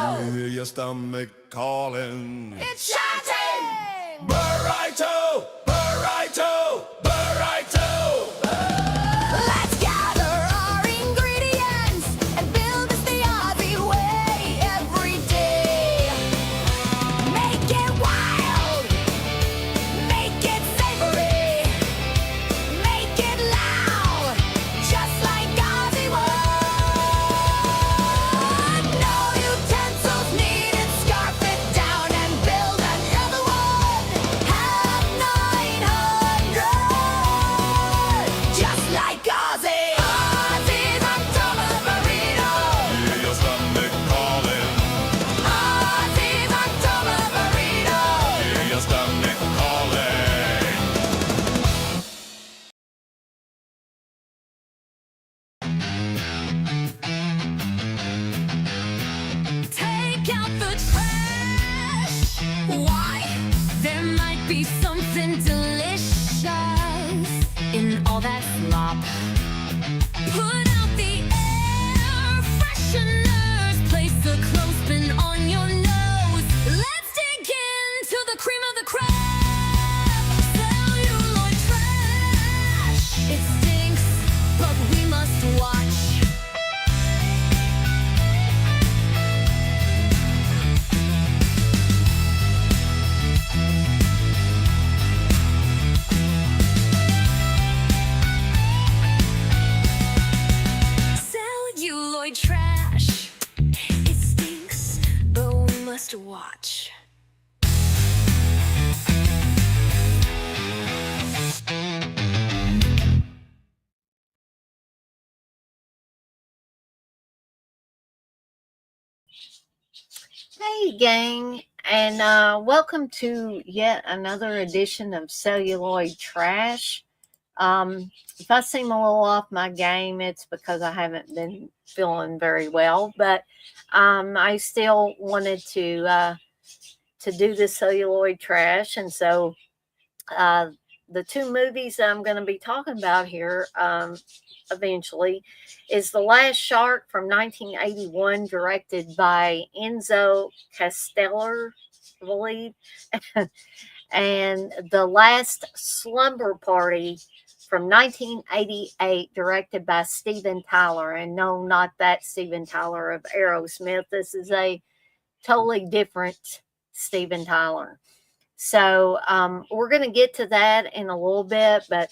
You hear your stomach calling. It's shouting! Burrito! Burrito! Burrito! Let's gather our ingredients and build this the Aussie way every day. Make it wild, make it savory, make it loud, just like Aussie would. No utensils needed, scarf it down and build another one. Have 900, just like Aussie. Aussie's October burrito. Hear your stomach calling. Aussie's October burrito. Hear your stomach calling. Take out the trash. Why? There might be something delicious in all that slop. Put out the air fresheners. Place a clothespin on your nose. Let's dig into the cream of the crop. Celluloid trash. It stinks, but we must watch. Celluloid trash. It stinks, but we must watch. Hey, gang, and welcome to yet another edition of Celluloid Trash. If I seem a little off my game, it's because I haven't been feeling very well, but I still wanted to do the Celluloid Trash, and so the two movies that I'm going to be talking about here eventually is The Last Shark from 1981, directed by Enzo Castellar, I believe, and The Last Slumber Party from 1988, directed by Steven Tyler. And no, not that Steven Tyler of Aerosmith. This is a totally different Steven Tyler. So we're going to get to that in a little bit, but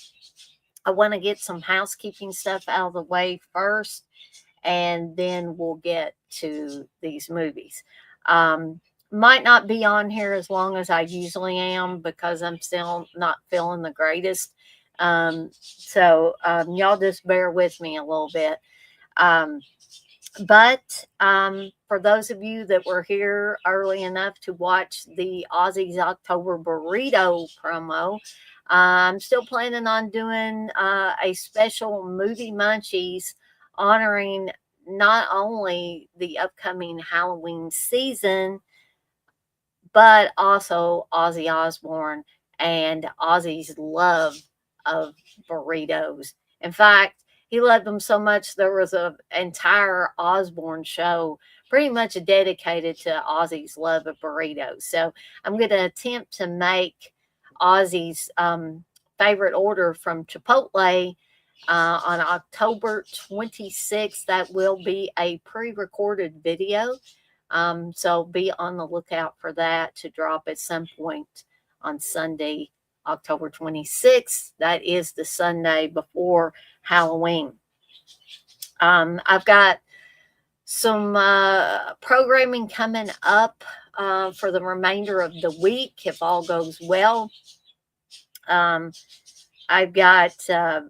I want to get some housekeeping stuff out of the way first, and then we'll get to these movies. Might not be on here as long as I usually am because I'm still not feeling the greatest. So y'all just bear with me a little bit. But for those of you that were here early enough to watch the Aussie's October Burrito promo, I'm still planning on doing a special movie munchies honoring not only the upcoming Halloween season, but also Ozzy Osbourne and Ozzy's love of burritos. In fact, he loved them so much there was an entire Osbourne show pretty much dedicated to Ozzy's love of burritos. So I'm going to attempt to make Ozzy's favorite order from Chipotle on October 26th. That will be a pre-recorded video. So be on the lookout for that to drop at some point on Sunday, October 26th. That is the Sunday before Halloween. I've got some programming coming up for the remainder of the week, if all goes well. I've got a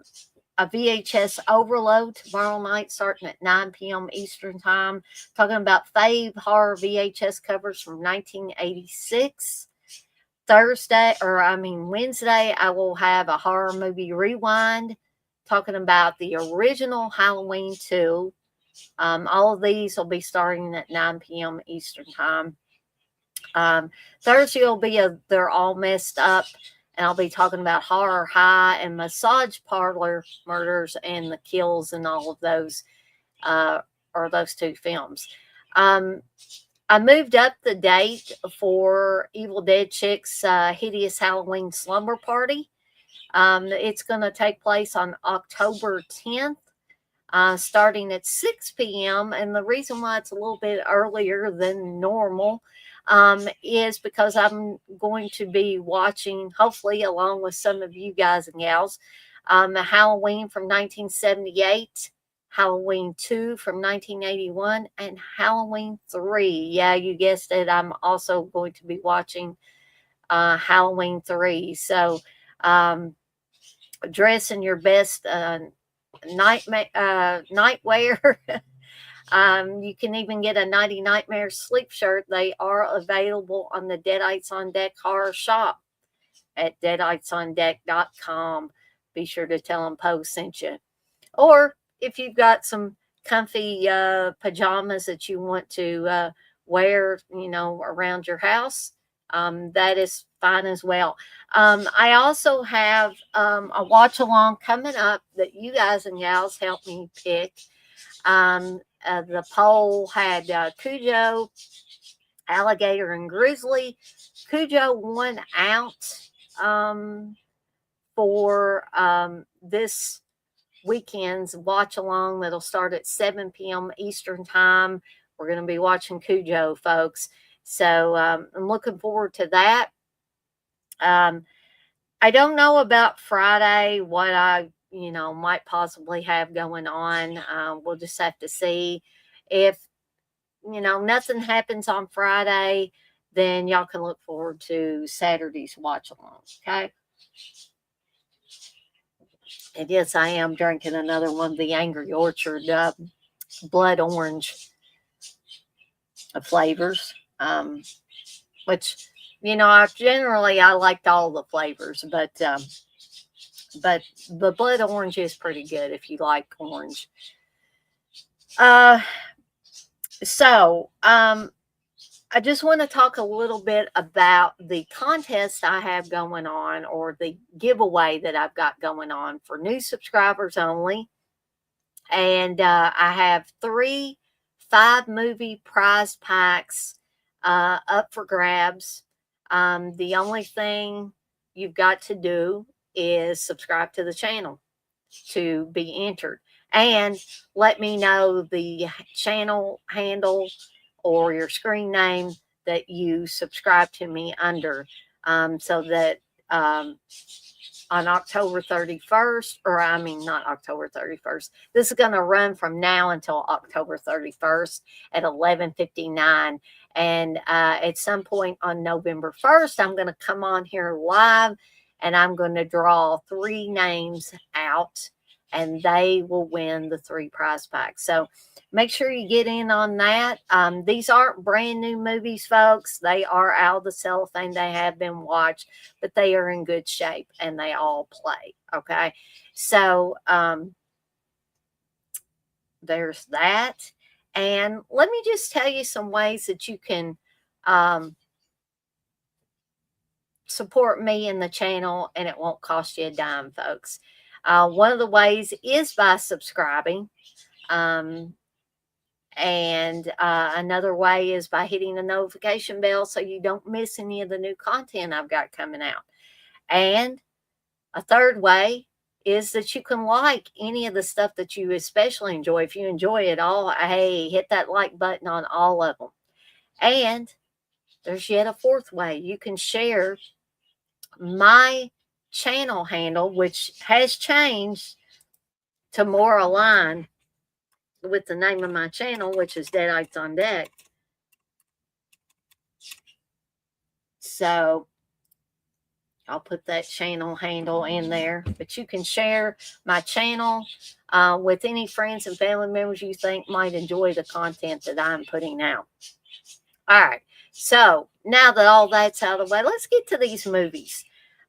VHS overload tomorrow night starting at 9 p.m. Eastern Time, talking about fave horror VHS covers from 1986. Wednesday, I will have a horror movie rewind talking about the original Halloween 2. All of these will be starting at 9 p.m. Eastern Time. Thursday will be They're All Messed Up, and I'll be talking about Horror High and Massage Parlor Murders and the Kills and all of those, or those two films. I moved up the date for Evil Dead Chick's Hideous Halloween Slumber Party. It's going to take place on October 10th, starting at 6 p.m. And the reason why it's a little bit earlier than normal is because I'm going to be watching, hopefully, along with some of you guys and gals, Halloween from 1978. Halloween 2 from 1981, and Halloween 3. Yeah, you guessed it. I'm also going to be watching Halloween 3. So, dress in your best nightwear. You can even get a Nighty Nightmare sleep shirt. They are available on the Deadites on Deck horror shop at deaditesondeck.com. Be sure to tell them Poe sent you. Or if you've got some comfy pajamas that you want to wear, around your house, that is fine as well. I also have a watch along coming up that you guys and gals helped me pick. The poll had Cujo, Alligator, and Grizzly. Cujo won out for this weekend's watch along that'll start at 7 p.m. Eastern time. We're going to be watching Cujo, folks. So I'm looking forward to that. I don't know about Friday, what I, might possibly have going on. We'll just have to see. If, nothing happens on Friday, then y'all can look forward to Saturday's watch along. Okay. And yes, I am drinking another one of the Angry Orchard blood orange flavors, which, I liked all the flavors, but the blood orange is pretty good if you like orange. I just want to talk a little bit about the contest I have going on, or the giveaway that I've got going on for new subscribers only. And I have 3 5-movie prize packs up for grabs. The only thing you've got to do is subscribe to the channel to be entered. And let me know the channel handle or your screen name that you subscribe to me under, so that on October 31st, not October 31st. This is going to run from now until October 31st at 11:59. And at some point on November 1st, I'm going to come on here live and I'm going to draw 3 names out, and they will win the 3 prize packs. So make sure you get in on that. These aren't brand new movies, folks. They are out of the cellophane. They have been watched, but they are in good shape and they all play. Okay. So there's that. And let me just tell you some ways that you can support me and the channel, and it won't cost you a dime, folks. One of the ways is by subscribing. And another way is by hitting the notification bell so you don't miss any of the new content I've got coming out. And a third way is that you can like any of the stuff that you especially enjoy. If you enjoy it all, hey, hit that like button on all of them. And there's yet a fourth way. You can share my channel handle, which has changed to more aligned with the name of my channel, which is Deadites on Deck. So I'll put that channel handle in there, but you can share my channel with any friends and family members you think might enjoy the content that I'm putting out. All right. So now that all that's out of the way, let's get to these movies.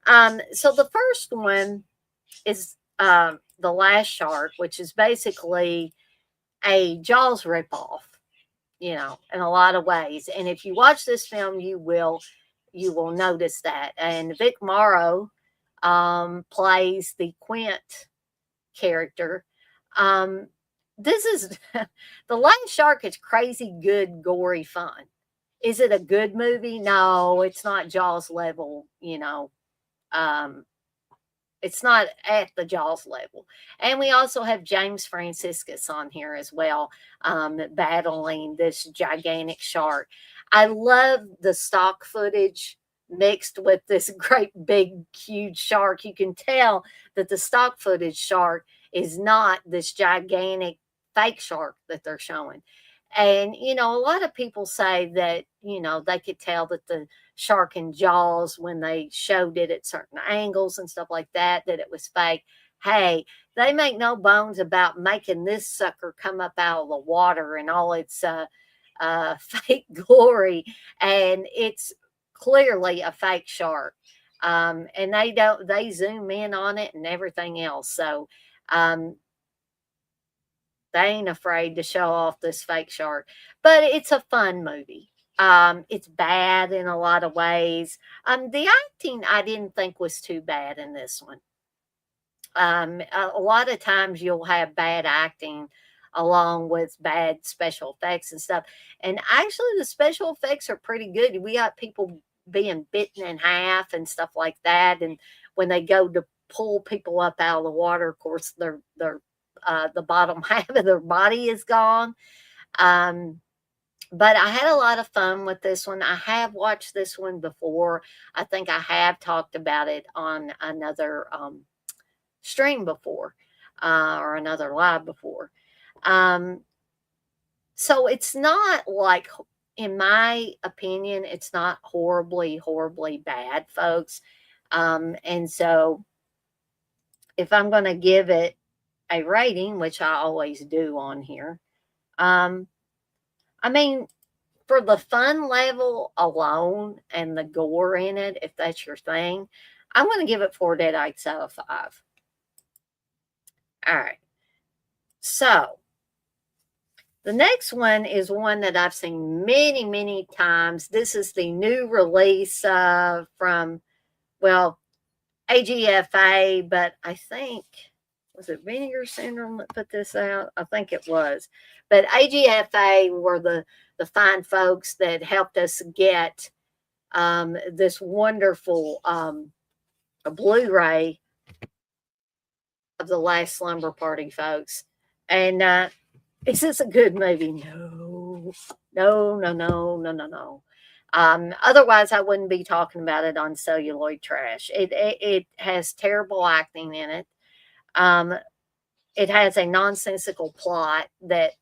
So the first one is The Last Shark, which is basically a Jaws ripoff, in a lot of ways. And if you watch this film, you will notice that. And Vic Morrow plays the Quint character. This is The Last Shark is crazy good, gory fun. Is it a good movie? No, it's not Jaws level, you know. Um, it's not at the Jaws level. And we also have James Franciscus on here as well, battling this gigantic shark. I love the stock footage mixed with this great big huge shark. You can tell that the stock footage shark is not this gigantic fake shark that they're showing. And a lot of people say that, they could tell that the shark in Jaws, when they showed it at certain angles and stuff like that, that it was fake. Hey, they make no bones about making this sucker come up out of the water in all its fake glory, and it's clearly a fake shark. And they zoom in on it and everything else. So um, they ain't afraid to show off this fake shark, but it's a fun movie. It's bad in a lot of ways. The acting I didn't think was too bad in this one. A lot of times you'll have bad acting along with bad special effects and stuff. And actually, the special effects are pretty good. We got people being bitten in half and stuff like that. And when they go to pull people up out of the water, of course, the bottom half of their body is gone. But I had a lot of fun with this one. I have watched this one before. I think I have talked about it on another stream before, or another live before. So it's not like, in my opinion, it's not horribly, horribly bad, folks. And so if I'm going to give it a rating, which I always do on here, I mean, for the fun level alone and the gore in it, if that's your thing, I'm going to give it 4 deadites out of 5. All right. So the next one is one that I've seen many, many times. This is the new release from, well, AGFA, but I think, was it Vinegar Syndrome that put this out? I think it was. But AGFA were the fine folks that helped us get this wonderful Blu-ray of The Last Slumber Party, folks. And is this a good movie? No, no, no, no, no, no, no. Otherwise, I wouldn't be talking about it on Celluloid Trash. It has terrible acting in it. It has a nonsensical plot that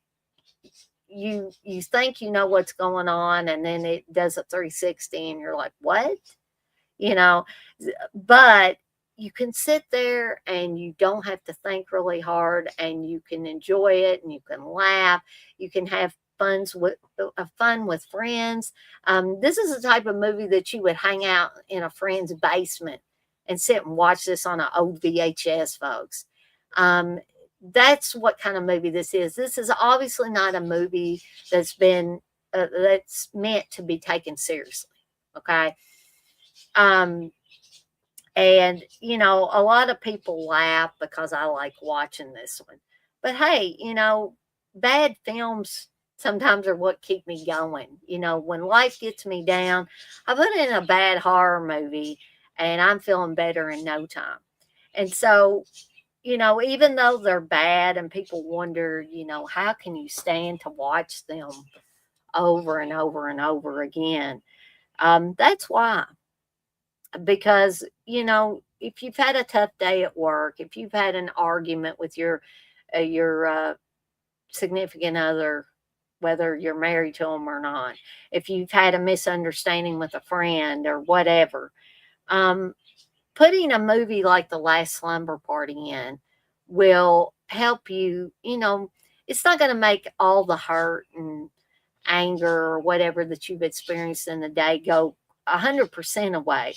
you think you know what's going on, and then it does a 360 and you're like, what? But you can sit there and you don't have to think really hard, and you can enjoy it, and you can laugh, you can have fun with friends. This is the type of movie that you would hang out in a friend's basement and sit and watch this on an old VHS, folks. That's what kind of movie this is. This is obviously not a movie that's meant to be taken seriously. Okay. And a lot of people laugh because I like watching this one. But hey, bad films sometimes are what keep me going. When life gets me down, I put in a bad horror movie and I'm feeling better in no time. And so, even though they're bad and people wonder, how can you stand to watch them over and over and over again? That's why. Because, if you've had a tough day at work, if you've had an argument with your significant other, whether you're married to them or not, if you've had a misunderstanding with a friend or whatever, putting a movie like The Last Slumber Party in will help you. It's not going to make all the hurt and anger or whatever that you've experienced in the day go 100% away,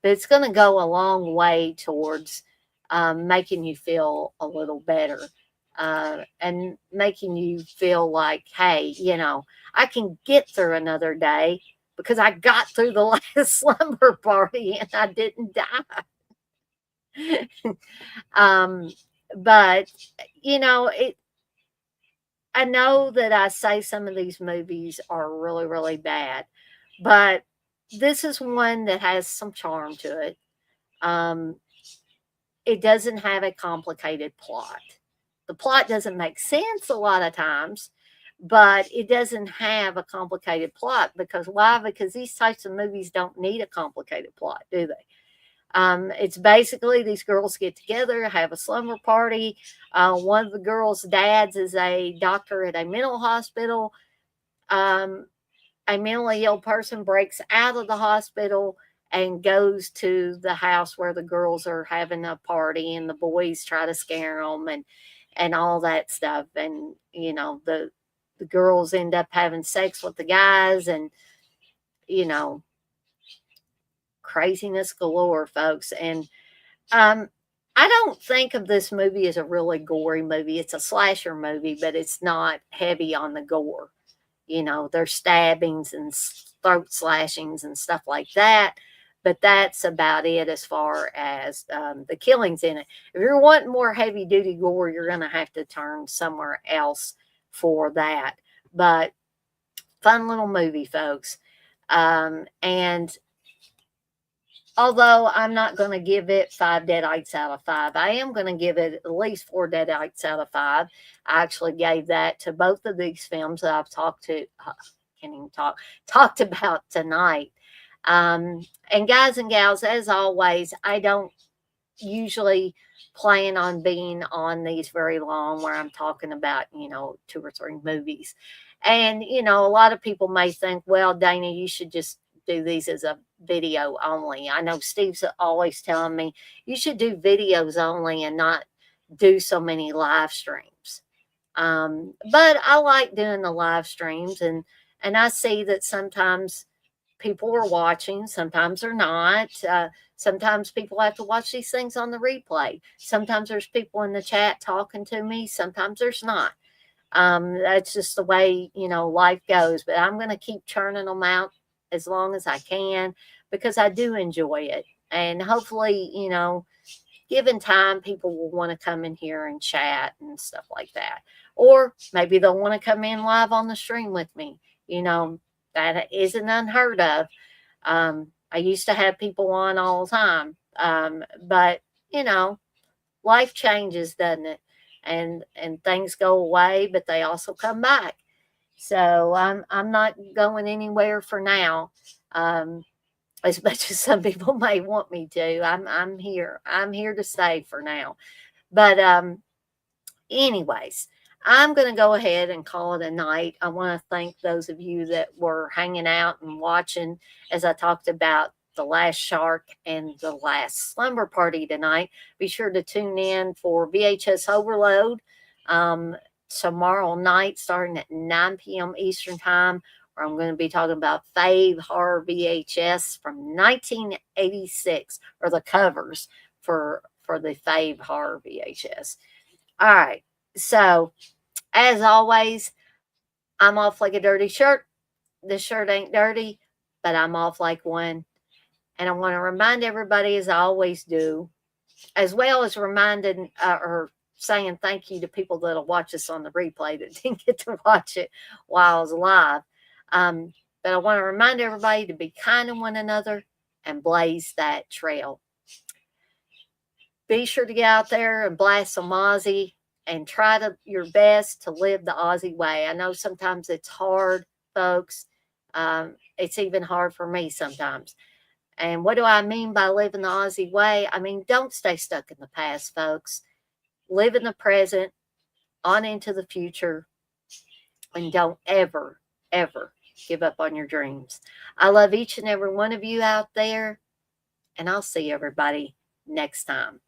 but it's going to go a long way towards making you feel a little better, and making you feel like, hey, I can get through another day because I got through the last slumber party and I didn't die. But I know that I say some of these movies are really, really bad, But this is one that has some charm to it. Um, it doesn't have a complicated plot. The plot doesn't make sense a lot of times, but it doesn't have a complicated plot. Because why? Because these types of movies don't need a complicated plot, do they? It's basically these girls get together, have a slumber party. One of the girls' dads is a doctor at a mental hospital. Um, a mentally ill person breaks out of the hospital and goes to the house where the girls are having a party, and the boys try to scare them and all that stuff. And the girls end up having sex with the guys, and you know craziness galore, folks. And um, I don't think of this movie as a really gory movie. It's a slasher movie, but it's not heavy on the gore. There's stabbings and throat slashings and stuff like that. But that's about it as far as the killings in it. If you're wanting more heavy duty gore, you're going to have to turn somewhere else for that. But fun little movie, folks. And although I'm not going to give it 5 deadites out of 5, I am going to give it at least 4 deadites out of 5. I actually gave that to both of these films that I've talked about tonight. And guys and gals, as always, I don't usually plan on being on these very long, where I'm talking about 2 or 3 movies. And a lot of people may think, well, Dana, you should just do these as a video only. I know Steve's always telling me you should do videos only and not do so many live streams. But I like doing the live streams, and I see that sometimes people are watching, sometimes they're not. Sometimes people have to watch these things on the replay. Sometimes there's people in the chat talking to me, sometimes there's not. That's just the way life goes. But I'm going to keep churning them out as long as I can, because I do enjoy it. And hopefully, given time, people will want to come in here and chat and stuff like that. Or maybe they'll want to come in live on the stream with me. That isn't unheard of. I used to have people on all the time. But, life changes, doesn't it? And things go away, but they also come back. So I'm not going anywhere for now, as much as some people may want me to. I'm here. I'm here to stay for now. But anyways, I'm going to go ahead and call it a night. I want to thank those of you that were hanging out and watching as I talked about The Last Shark and The Last Slumber Party tonight. Be sure to tune in for VHS Overload tomorrow night, starting at 9 p.m. Eastern Time, where I'm going to be talking about Fave Horror VHS from 1986, or the covers for the Fave Horror VHS. All right. So, as always, I'm off like a dirty shirt. This shirt ain't dirty, but I'm off like one. And I want to remind everybody, as I always do, as well as reminding or saying thank you to people that'll watch us on the replay that didn't get to watch it while I was live. But I want to remind everybody to be kind to one another and blaze that trail. Be sure to get out there and blast some Aussie and try your best to live the Aussie way. I know sometimes it's hard, folks. It's even hard for me sometimes. And what do I mean by living the Aussie way? I mean, don't stay stuck in the past, folks. Live in the present, on into the future, and don't ever, ever give up on your dreams. I love each and every one of you out there, and I'll see everybody next time.